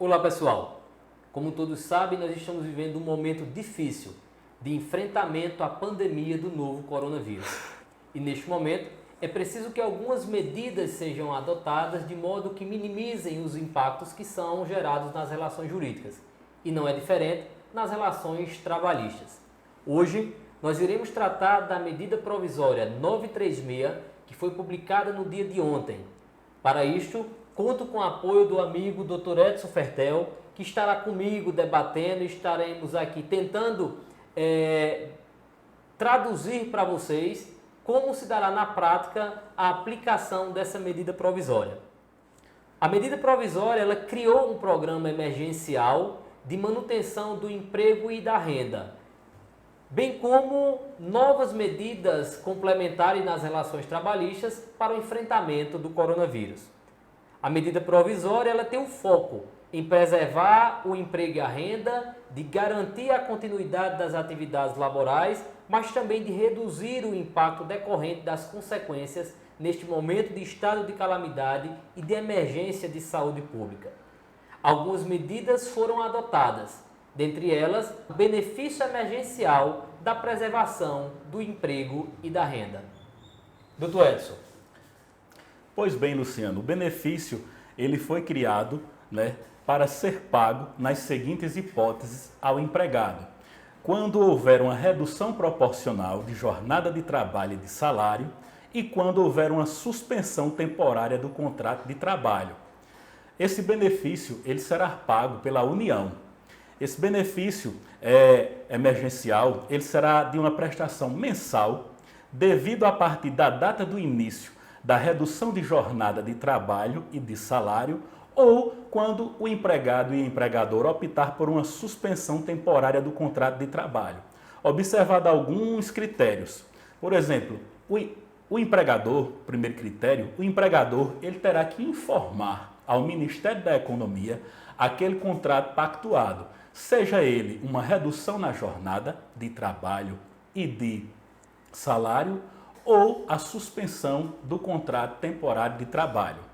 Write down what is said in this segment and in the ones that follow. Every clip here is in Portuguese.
Olá pessoal, como todos sabem, nós estamos vivendo um momento difícil de enfrentamento à pandemia do novo coronavírus. E neste momento é preciso que algumas medidas sejam adotadas de modo que minimizem os impactos que são gerados nas relações jurídicas. E não é diferente nas relações trabalhistas. Hoje nós iremos tratar da medida provisória 936, que foi publicada no dia de ontem. Para isto, conto com o apoio do amigo Dr. Edson Fertel, que estará comigo debatendo e estaremos aqui tentando traduzir para vocês como se dará na prática a aplicação dessa medida provisória. A medida provisória ela criou um programa emergencial de manutenção do emprego e da renda, bem como novas medidas complementares nas relações trabalhistas para o enfrentamento do coronavírus. A medida provisória ela tem um foco em preservar o emprego e a renda, de garantir a continuidade das atividades laborais, mas também de reduzir o impacto decorrente das consequências neste momento de estado de calamidade e de emergência de saúde pública. Algumas medidas foram adotadas, dentre elas o benefício emergencial da preservação do emprego e da renda. Dr. Edson. Pois bem, Luciano, o benefício ele foi criado, para ser pago nas seguintes hipóteses ao empregado. Quando houver uma redução proporcional de jornada de trabalho e de salário e quando houver uma suspensão temporária do contrato de trabalho. Esse benefício ele será pago pela União. Esse benefício emergencial ele será de uma prestação mensal devido a partir da data do início da redução de jornada de trabalho e de salário ou quando o empregado e o empregador optar por uma suspensão temporária do contrato de trabalho. Observado alguns critérios. Por exemplo, o empregador, primeiro critério, o empregador ele terá que informar ao Ministério da Economia aquele contrato pactuado, seja ele uma redução na jornada de trabalho e de salário ou a suspensão do contrato temporário de trabalho.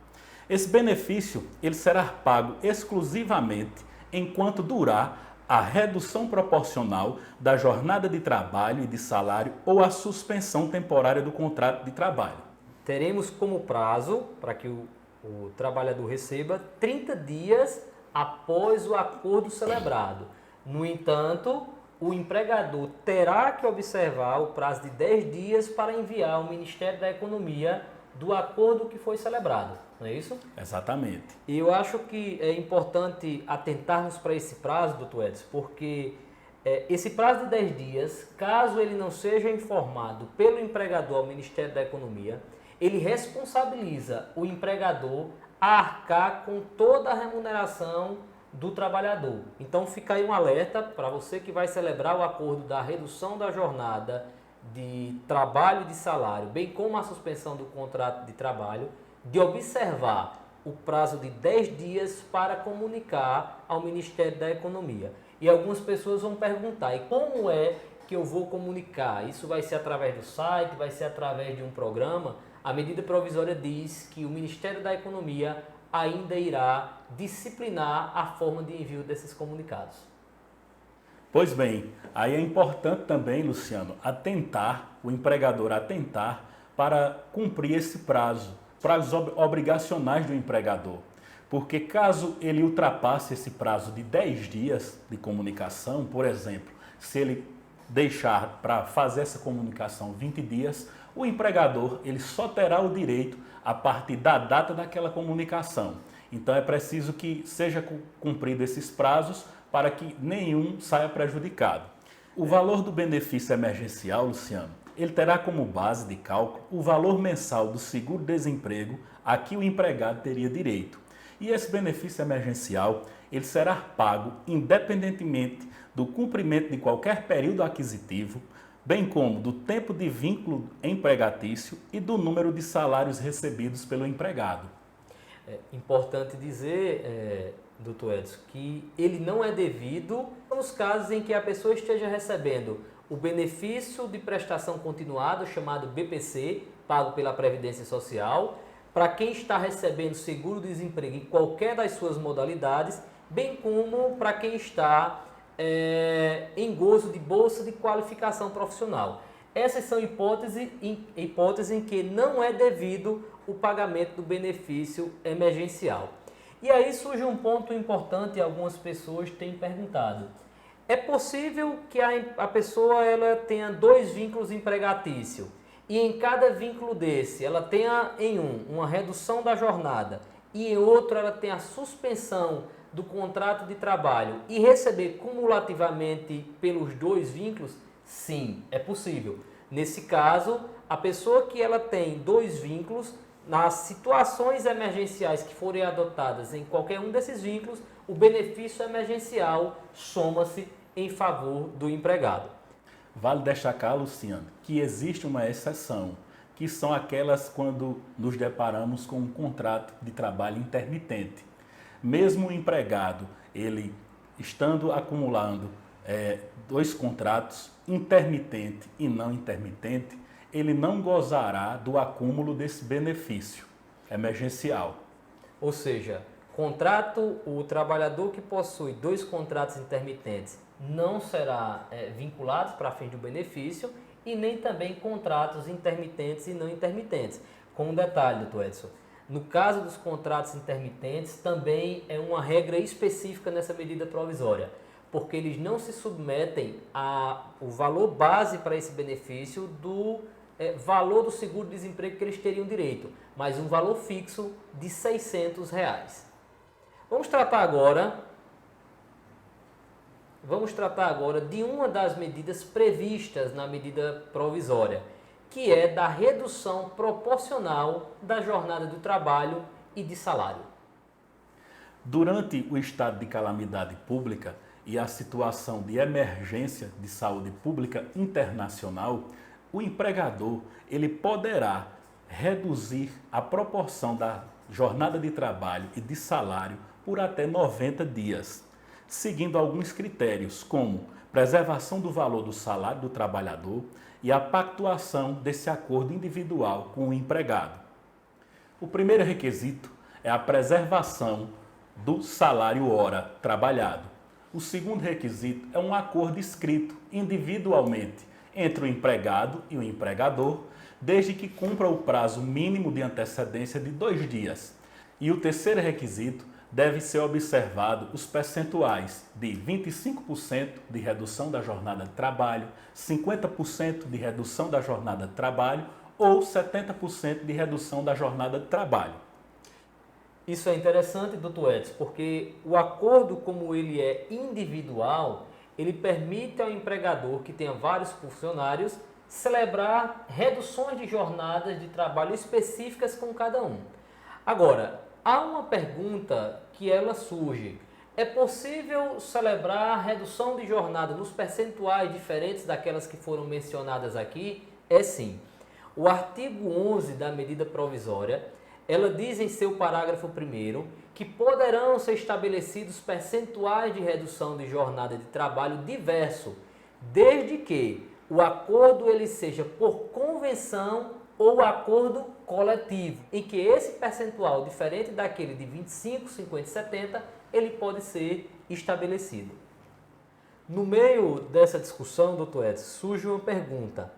Esse benefício ele será pago exclusivamente enquanto durar a redução proporcional da jornada de trabalho e de salário ou a suspensão temporária do contrato de trabalho. Teremos como prazo para que o trabalhador receba 30 dias após o acordo celebrado. No entanto, o empregador terá que observar o prazo de 10 dias para enviar ao Ministério da Economia do acordo que foi celebrado, não é isso? Exatamente. E eu acho que é importante atentarmos para esse prazo, doutor Edson, porque esse prazo de 10 dias, caso ele não seja informado pelo empregador ao Ministério da Economia, ele responsabiliza o empregador a arcar com toda a remuneração do trabalhador. Então fica aí um alerta para você que vai celebrar o acordo da redução da jornada de trabalho e de salário, bem como a suspensão do contrato de trabalho, de observar o prazo de 10 dias para comunicar ao Ministério da Economia. E algumas pessoas vão perguntar, e como é que eu vou comunicar? Isso vai ser através do site, vai ser através de um programa? A medida provisória diz que o Ministério da Economia ainda irá disciplinar a forma de envio desses comunicados. Pois bem, aí é importante também, Luciano, o empregador atentar para cumprir esse prazos obrigacionais do empregador. Porque caso ele ultrapasse esse prazo de 10 dias de comunicação, por exemplo, se ele deixar para fazer essa comunicação 20 dias, o empregador ele só terá o direito a partir da data daquela comunicação. Então é preciso que seja cumprido esses prazos para que nenhum saia prejudicado. O valor do benefício emergencial, Luciano, ele terá como base de cálculo o valor mensal do seguro-desemprego a que o empregado teria direito. E esse benefício emergencial, ele será pago independentemente do cumprimento de qualquer período aquisitivo, bem como do tempo de vínculo empregatício e do número de salários recebidos pelo empregado. É importante dizer, doutor Edson, que ele não é devido nos casos em que a pessoa esteja recebendo o benefício de prestação continuada, chamado BPC, pago pela Previdência Social, para quem está recebendo seguro-desemprego em qualquer das suas modalidades, bem como para quem está em gozo de bolsa de qualificação profissional. Essas são hipóteses em que não é devido o pagamento do benefício emergencial. E aí surge um ponto importante e algumas pessoas têm perguntado. É possível que a pessoa ela tenha 2 vínculos empregatícios e em cada vínculo desse ela tenha em uma redução da jornada e em outro ela tenha a suspensão do contrato de trabalho e receber cumulativamente pelos 2 vínculos? Sim, é possível. Nesse caso, a pessoa que ela tem 2 vínculos, nas situações emergenciais que forem adotadas em qualquer um desses vínculos, o benefício emergencial soma-se em favor do empregado. Vale destacar, Luciano, que existe uma exceção, que são aquelas quando nos deparamos com um contrato de trabalho intermitente. Mesmo o empregado, ele estando acumulando 2 contratos, intermitente e não intermitente, ele não gozará do acúmulo desse benefício emergencial. Ou seja, o trabalhador que possui 2 contratos intermitentes não será vinculado para fins do benefício e nem também contratos intermitentes e não intermitentes. Com um detalhe, doutor Edson, no caso dos contratos intermitentes também é uma regra específica nessa medida provisória, porque eles não se submetem ao valor base para esse benefício do valor do seguro-desemprego que eles teriam direito, mas um valor fixo de R$ 600. Vamos tratar agora de uma das medidas previstas na medida provisória, que é da redução proporcional da jornada do trabalho e de salário. Durante o estado de calamidade pública e a situação de emergência de saúde pública internacional, o empregador ele poderá reduzir a proporção da jornada de trabalho e de salário por até 90 dias, seguindo alguns critérios, como preservação do valor do salário do trabalhador e a pactuação desse acordo individual com o empregado. O primeiro requisito é a preservação do salário hora trabalhado. O segundo requisito é um acordo escrito individualmente entre o empregado e o empregador, desde que cumpra o prazo mínimo de antecedência de 2 dias. E o terceiro requisito deve ser observado os percentuais de 25% de redução da jornada de trabalho, 50% de redução da jornada de trabalho ou 70% de redução da jornada de trabalho. Isso é interessante, doutor Edson, porque o acordo, como ele é individual, ele permite ao empregador que tenha vários funcionários celebrar reduções de jornadas de trabalho específicas com cada um. Agora, há uma pergunta que ela surge. É possível celebrar redução de jornada nos percentuais diferentes daquelas que foram mencionadas aqui? É sim. O artigo 11 da medida provisória, ela diz em seu parágrafo 1º que poderão ser estabelecidos percentuais de redução de jornada de trabalho diverso, desde que o acordo ele seja por convenção ou acordo coletivo, em que esse percentual, diferente daquele de 25, 50 e 70, ele pode ser estabelecido. No meio dessa discussão, doutor Edson, surge uma pergunta.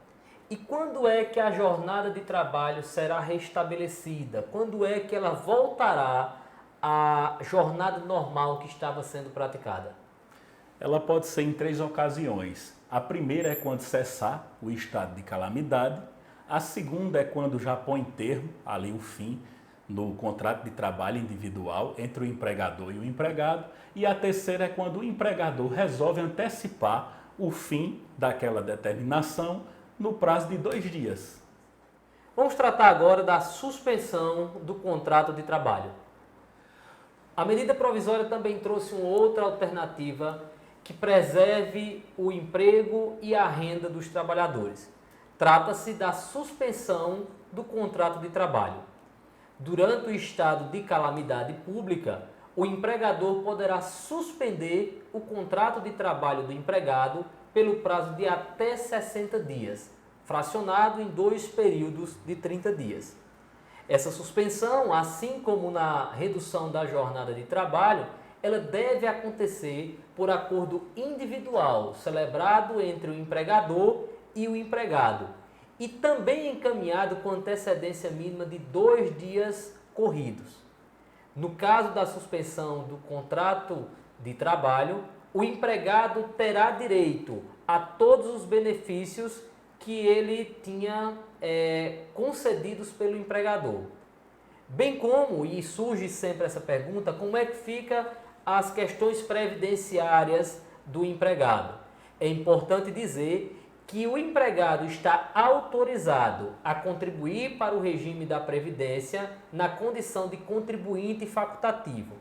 E quando é que a jornada de trabalho será restabelecida? Quando é que ela voltará à jornada normal que estava sendo praticada? Ela pode ser em 3 ocasiões. A primeira é quando cessar o estado de calamidade. A segunda é quando já põe termo, ali o fim, no contrato de trabalho individual entre o empregador e o empregado. E a terceira é quando o empregador resolve antecipar o fim daquela determinação no prazo de 2 dias. Vamos tratar agora da suspensão do contrato de trabalho. A medida provisória também trouxe uma outra alternativa que preserve o emprego e a renda dos trabalhadores. Trata-se da suspensão do contrato de trabalho. Durante o estado de calamidade pública, o empregador poderá suspender o contrato de trabalho do empregado pelo prazo de até 60 dias, fracionado em 2 períodos de 30 dias. Essa suspensão, assim como na redução da jornada de trabalho, ela deve acontecer por acordo individual, celebrado entre o empregador e o empregado, e também encaminhado com antecedência mínima de 2 dias corridos. No caso da suspensão do contrato de trabalho, o empregado terá direito a todos os benefícios que ele tinha concedidos pelo empregador. Bem como, e surge sempre essa pergunta, como é que fica as questões previdenciárias do empregado? É importante dizer que o empregado está autorizado a contribuir para o regime da Previdência na condição de contribuinte facultativo.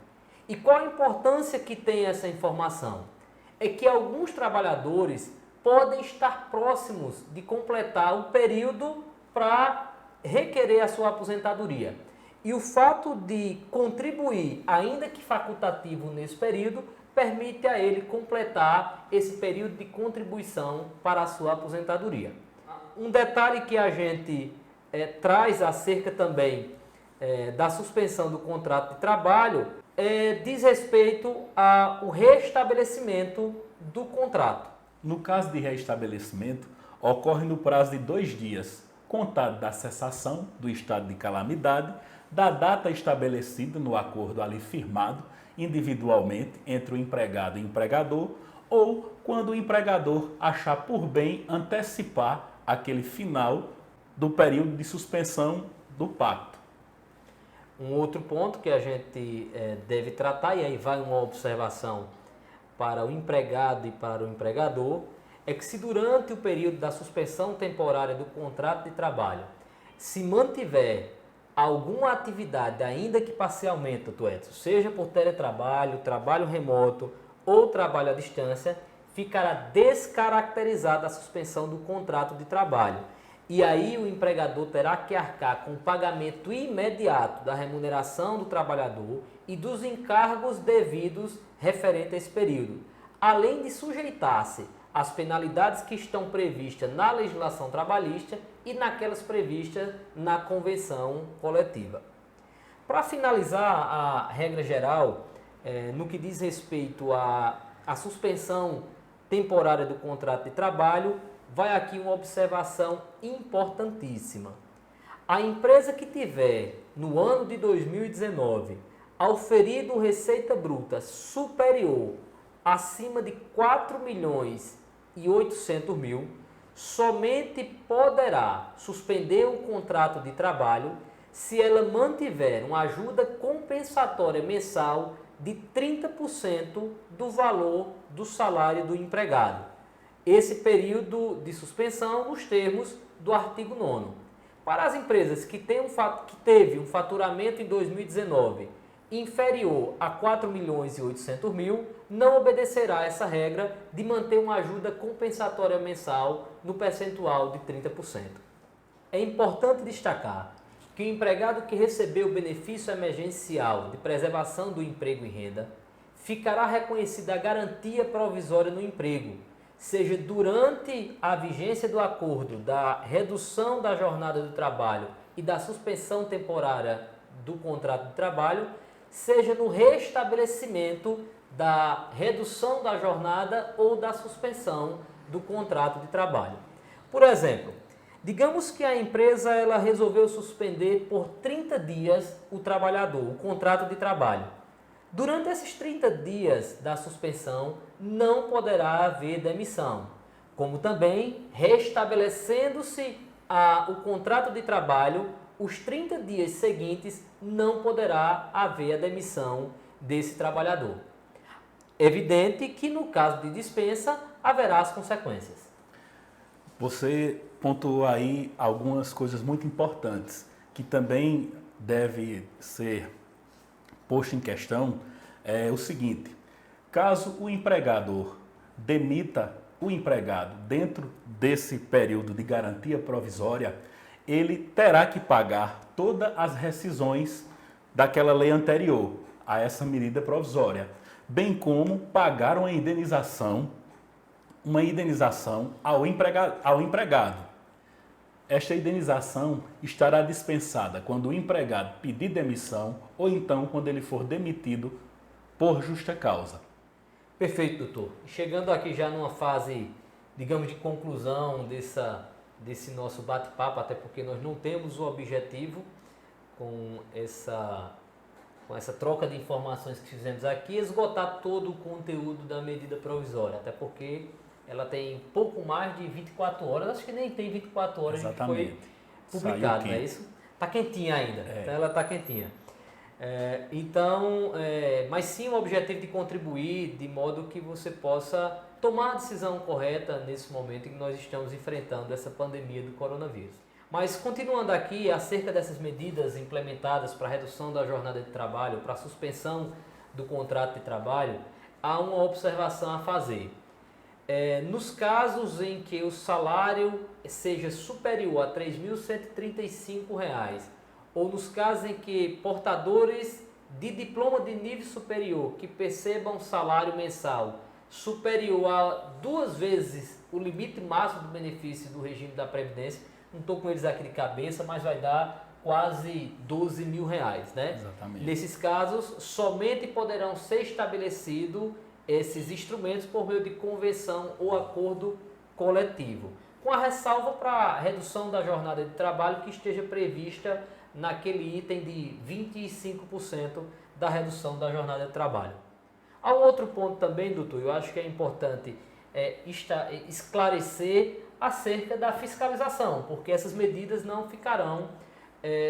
E qual a importância que tem essa informação? É que alguns trabalhadores podem estar próximos de completar o período para requerer a sua aposentadoria. E o fato de contribuir, ainda que facultativo nesse período, permite a ele completar esse período de contribuição para a sua aposentadoria. Um detalhe que a gente traz acerca também da suspensão do contrato de trabalho diz respeito ao restabelecimento do contrato. No caso de reestabelecimento, ocorre no prazo de 2 dias, contado da cessação do estado de calamidade, da data estabelecida no acordo ali firmado individualmente entre o empregado e o empregador, ou quando o empregador achar por bem antecipar aquele final do período de suspensão do pacto. Um outro ponto que a gente deve tratar, e aí vai uma observação para o empregado e para o empregador, é que se durante o período da suspensão temporária do contrato de trabalho se mantiver alguma atividade, ainda que parcialmente, doutor Edson, seja por teletrabalho, trabalho remoto ou trabalho à distância, ficará descaracterizada a suspensão do contrato de trabalho. E aí o empregador terá que arcar com o pagamento imediato da remuneração do trabalhador e dos encargos devidos referente a esse período, além de sujeitar-se às penalidades que estão previstas na legislação trabalhista e naquelas previstas na convenção coletiva. Para finalizar a regra geral, no que diz respeito à suspensão temporária do contrato de trabalho, vai aqui uma observação importantíssima. A empresa que tiver, no ano de 2019, auferido receita bruta superior acima de 4.800.000, somente poderá suspender o contrato de trabalho se ela mantiver uma ajuda compensatória mensal de 30% do valor do salário do empregado. Esse período de suspensão nos termos do artigo 9º. Para as empresas que teve um faturamento em 2019 inferior a 4.800.000, não obedecerá essa regra de manter uma ajuda compensatória mensal no percentual de 30%. É importante destacar que o empregado que recebeu o benefício emergencial de preservação do emprego e renda ficará reconhecida a garantia provisória no emprego, seja durante a vigência do acordo da redução da jornada do trabalho e da suspensão temporária do contrato de trabalho, seja no restabelecimento da redução da jornada ou da suspensão do contrato de trabalho. Por exemplo, digamos que a empresa ela resolveu suspender por 30 dias o trabalhador, o contrato de trabalho. Durante esses 30 dias da suspensão, não poderá haver demissão, como também restabelecendo-se o contrato de trabalho, os 30 dias seguintes não poderá haver a demissão desse trabalhador. Evidente que no caso de dispensa haverá as consequências. Você pontuou aí algumas coisas muito importantes que também deve ser posto em questão. É o seguinte: caso o empregador demita o empregado dentro desse período de garantia provisória, ele terá que pagar todas as rescisões daquela lei anterior a essa medida provisória, bem como pagar uma indenização ao empregado. Esta indenização estará dispensada quando o empregado pedir demissão ou então quando ele for demitido por justa causa. Perfeito, doutor. Chegando aqui já numa fase, digamos, de conclusão desse nosso bate-papo, até porque nós não temos o objetivo com essa troca de informações que fizemos aqui, esgotar todo o conteúdo da medida provisória, até porque ela tem pouco mais de 24 horas, acho que nem tem 24 horas que foi publicado, não é isso? Está quentinha ainda, então ela está quentinha. Mas sim o objetivo de contribuir de modo que você possa tomar a decisão correta nesse momento em que nós estamos enfrentando essa pandemia do coronavírus. Mas continuando aqui, acerca dessas medidas implementadas para a redução da jornada de trabalho, para a suspensão do contrato de trabalho, há uma observação a fazer. Nos casos em que o salário seja superior a R$ 3.135, ou nos casos em que portadores de diploma de nível superior que percebam salário mensal superior a 2 vezes o limite máximo do benefício do regime da Previdência, não estou com eles aqui de cabeça, mas vai dar quase R$12 mil, né? Exatamente. Nesses casos, somente poderão ser estabelecidos esses instrumentos por meio de convenção ou acordo coletivo, com a ressalva para a redução da jornada de trabalho que esteja prevista naquele item de 25% da redução da jornada de trabalho. Há um outro ponto também, doutor, eu acho que é importante esclarecer acerca da fiscalização, porque essas medidas não ficarão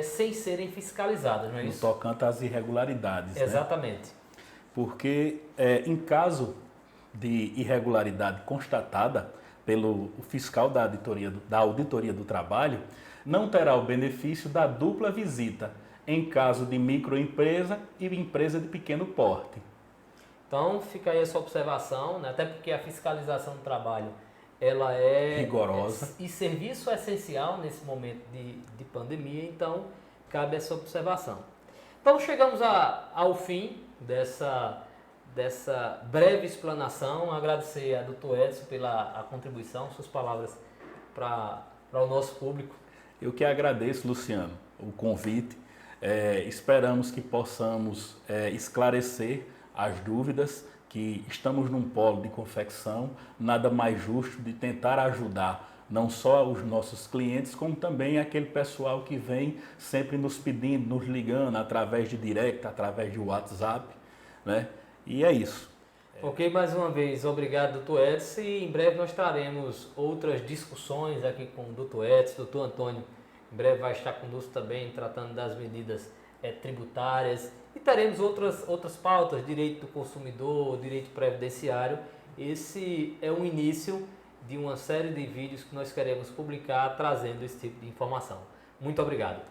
sem serem fiscalizadas, não é isso? No tocante às irregularidades. Exatamente. Né? Porque em caso de irregularidade constatada pelo fiscal da Auditoria do Trabalho, não terá o benefício da dupla visita em caso de microempresa e empresa de pequeno porte. Então fica aí essa observação, né? Até porque a fiscalização do trabalho ela é rigorosa e serviço essencial nesse momento de pandemia, então cabe essa observação. Então chegamos ao fim dessa breve explanação. Agradecer a doutor Edson pela contribuição, suas palavras para o nosso público. Eu que agradeço, Luciano, o convite. Esperamos que possamos esclarecer as dúvidas, que estamos num polo de confecção, nada mais justo de tentar ajudar não só os nossos clientes, como também aquele pessoal que vem sempre nos pedindo, nos ligando através de direct, através de WhatsApp, né? E é isso. Ok, mais uma vez, obrigado, doutor Edson, e em breve nós traremos outras discussões aqui com o doutor Edson, doutor Antônio, em breve vai estar conosco também, tratando das medidas tributárias, e teremos outras pautas, direito do consumidor, direito previdenciário. Esse é o início de uma série de vídeos que nós queremos publicar trazendo esse tipo de informação. Muito obrigado.